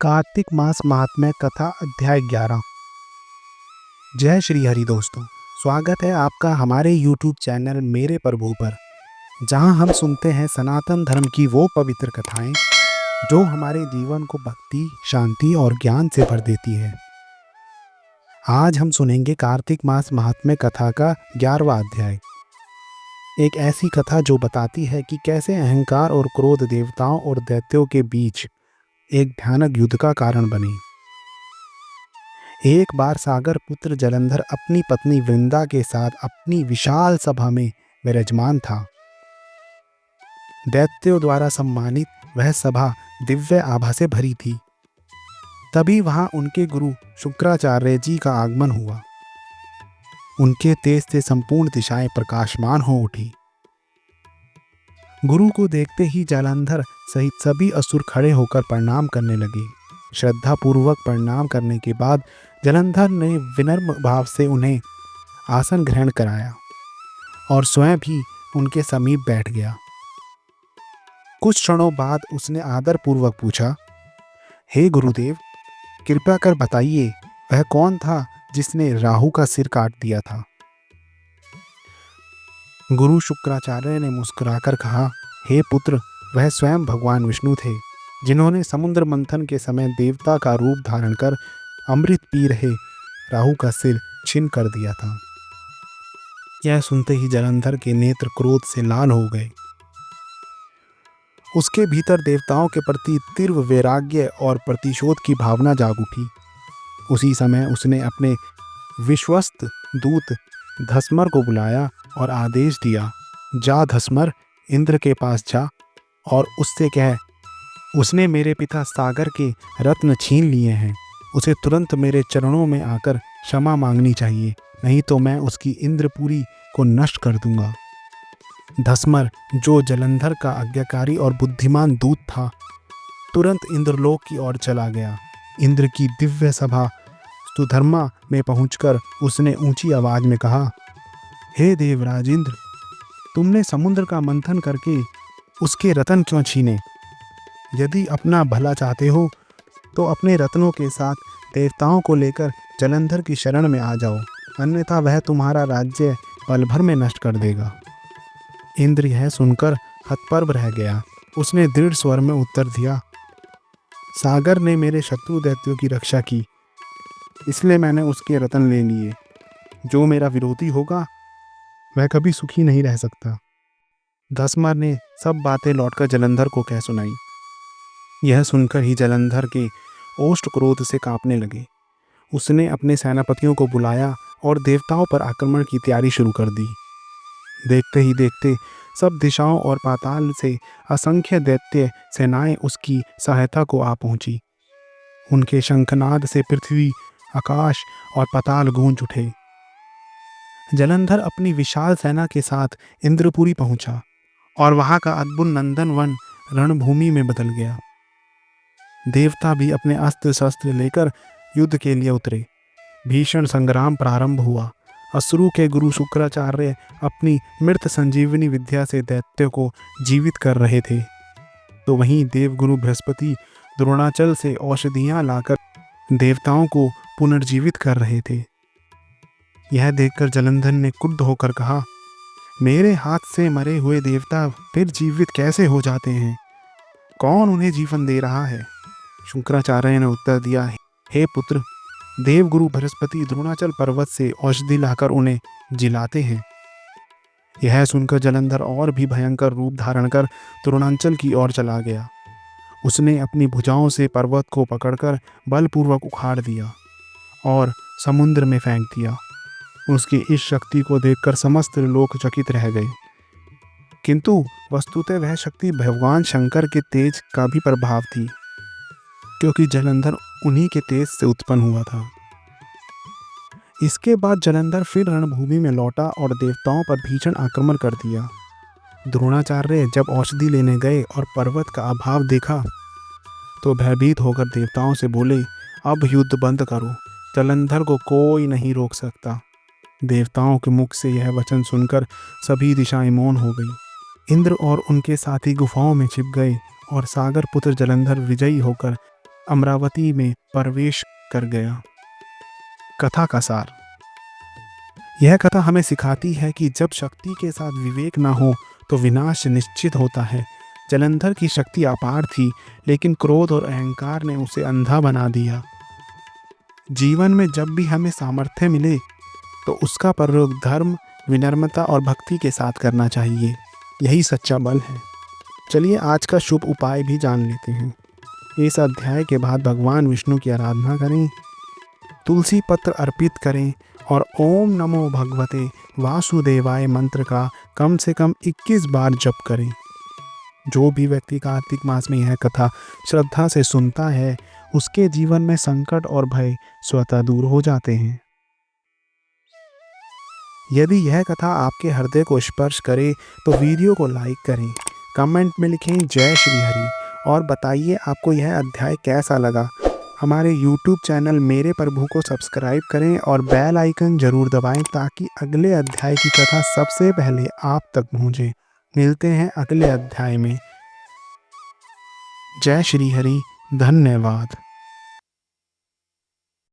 कार्तिक मास महात्म्य कथा अध्याय 11। जय श्री हरि दोस्तों, स्वागत है आपका हमारे YouTube चैनल मेरे प्रभु पर, जहां हम सुनते हैं सनातन धर्म की वो पवित्र कथाएं जो हमारे जीवन को भक्ति, शांति और ज्ञान से भर देती है। आज हम सुनेंगे कार्तिक मास महात्म्य कथा का 11वां अध्याय। एक ऐसी कथा जो बताती है कि कैसे अहंकार और क्रोध देवताओं और दैत्यों के बीच एक भयानक युद्ध का कारण बने। एक बार सागर पुत्र जलंधर अपनी पत्नी वृंदा के साथ अपनी विशाल सभा में विराजमान था। दैत्यों द्वारा सम्मानित वह सभा दिव्य आभा से भरी थी। तभी वहां उनके गुरु शुक्राचार्य जी का आगमन हुआ। उनके तेज से संपूर्ण दिशाएं प्रकाशमान हो उठी। गुरु को देखते ही जालंधर सहित सभी असुर खड़े होकर प्रणाम करने लगे। श्रद्धा पूर्वक प्रणाम करने के बाद जालंधर ने विनम्र भाव से उन्हें आसन ग्रहण कराया और स्वयं भी उनके समीप बैठ गया। कुछ क्षणों बाद उसने आदर पूर्वक पूछा, हे गुरुदेव, कृपया कर बताइए वह कौन था जिसने राहु का सिर काट दिया था। गुरु शुक्राचार्य ने मुस्कुराकर कहा, हे पुत्र, वह स्वयं भगवान विष्णु थे, जिन्होंने समुद्र मंथन के समय देवता का रूप धारण कर अमृत पी रहे राहु का सिर छिन्न कर दिया था। यह सुनते ही जालंधर के नेत्र क्रोध से लाल हो गए। उसके भीतर देवताओं के प्रति तीव्र वैराग्य और प्रतिशोध की भावना जाग उठी। उसी समय उसने अपने विश्वस्त दूत धस्मर को बुलाया और आदेश दिया, जा धस्मर, इंद्र के पास जा और उससे कह, उसने मेरे पिता सागर के रत्न छीन लिए हैं, उसे तुरंत मेरे चरणों में आकर क्षमा मांगनी चाहिए, नहीं तो मैं उसकी इंद्रपुरी को नष्ट कर दूंगा। धस्मर, जो जालंधर का आज्ञाकारी और बुद्धिमान दूत था, तुरंत इंद्रलोक की ओर चला गया। इंद्र की दिव्य सभा सुधर्मा में पहुंचकर उसने ऊंची आवाज में कहा, हे देवराज इंद्र, तुमने समुद्र का मंथन करके उसके रत्न क्यों छीने? यदि अपना भला चाहते हो तो अपने रत्नों के साथ देवताओं को लेकर जालंधर की शरण में आ जाओ, अन्यथा वह तुम्हारा राज्य पल भर में नष्ट कर देगा। इंद्र यह सुनकर हतप्रभ रह गया। उसने दृढ़ स्वर में उत्तर दिया, सागर ने मेरे शत्रु दैत्यों की रक्षा की, इसलिए मैंने उसके रत्न ले लिए। जो मेरा विरोधी होगा वह कभी सुखी नहीं रह सकता। धस्मर ने सब बातें लौटकर जालंधर को कह सुनाई। यह सुनकर ही जालंधर के ओष्ठ क्रोध से कांपने लगे। उसने अपने सेनापतियों को बुलाया और देवताओं पर आक्रमण की तैयारी शुरू कर दी। देखते ही देखते सब दिशाओं और पाताल से असंख्य दैत्य सेनाएं उसकी सहायता को आ पहुंची। उनके शंखनाद से पृथ्वी, आकाश और पाताल गूंज उठे। जालंधर अपनी विशाल सेना के साथ इंद्रपुरी पहुंचा और वहां का अद्भुत नंदन वन रणभूमि में बदल गया। देवता भी अपने अस्त्र शस्त्र लेकर युद्ध के लिए उतरे। भीषण संग्राम प्रारंभ हुआ। असुरों के गुरु शुक्राचार्य अपनी मृत संजीवनी विद्या से दैत्यों को जीवित कर रहे थे, तो वहीं देवगुरु बृहस्पति द्रोणाचल से औषधियां लाकर देवताओं को पुनर्जीवित कर रहे थे। यह देखकर जालंधर ने क्रुद्ध होकर कहा, मेरे हाथ से मरे हुए देवता फिर जीवित कैसे हो जाते हैं? कौन उन्हें जीवन दे रहा है? शुक्राचार्य ने उत्तर दिया, हे पुत्र, देवगुरु बृहस्पति द्रोणाचल पर्वत से औषधि लाकर उन्हें जिलाते हैं। यह सुनकर जालंधर और भी भयंकर रूप धारण कर द्रोणाचल की ओर चला गया। उसने अपनी भुजाओं से पर्वत को पकड़कर बलपूर्वक उखाड़ दिया और समुद्र में फेंक दिया। उसकी इस शक्ति को देखकर समस्त लोग चकित रह गए, किंतु वस्तुतः वह शक्ति भगवान शंकर के तेज का भी प्रभाव थी, क्योंकि जालंधर उन्हीं के तेज से उत्पन्न हुआ था। इसके बाद जालंधर फिर रणभूमि में लौटा और देवताओं पर भीषण आक्रमण कर दिया। द्रोणाचार्य जब औषधि लेने गए और पर्वत का अभाव देखा तो भयभीत होकर देवताओं से बोले, अब युद्ध बंद करो, जालंधर को कोई नहीं रोक सकता। देवताओं के मुख से यह वचन सुनकर सभी दिशाएं मौन हो गई। इंद्र और उनके साथी गुफाओं में छिप गए और सागर पुत्र जालंधर विजयी होकर अमरावती में प्रवेश कर गया। कथा का सार। यह कथा हमें सिखाती है कि जब शक्ति के साथ विवेक न हो तो विनाश निश्चित होता है। जलंधर की शक्ति अपार थी, लेकिन क्रोध और अहंकार ने उसे अंधा बना दिया। जीवन में जब भी हमें सामर्थ्य मिले तो उसका प्रयोग धर्म, विनम्रता और भक्ति के साथ करना चाहिए। यही सच्चा बल है। चलिए आज का शुभ उपाय भी जान लेते हैं। इस अध्याय के बाद भगवान विष्णु की आराधना करें, तुलसी पत्र अर्पित करें और ओम नमो भगवते वासुदेवाय मंत्र का कम से कम 21 बार जप करें। जो भी व्यक्ति कार्तिक मास में यह कथा श्रद्धा से सुनता है, उसके जीवन में संकट और भय स्वतः दूर हो जाते हैं। यदि यह कथा आपके हृदय को स्पर्श करे तो वीडियो को लाइक करें, कमेंट में लिखें जय श्री हरि और बताइए आपको यह अध्याय कैसा लगा। हमारे YouTube चैनल मेरे प्रभु को सब्सक्राइब करें और बेल आइकन जरूर दबाएं ताकि अगले अध्याय की कथा सबसे पहले आप तक पहुंचे। मिलते हैं अगले अध्याय में। जय श्री हरि। धन्यवाद।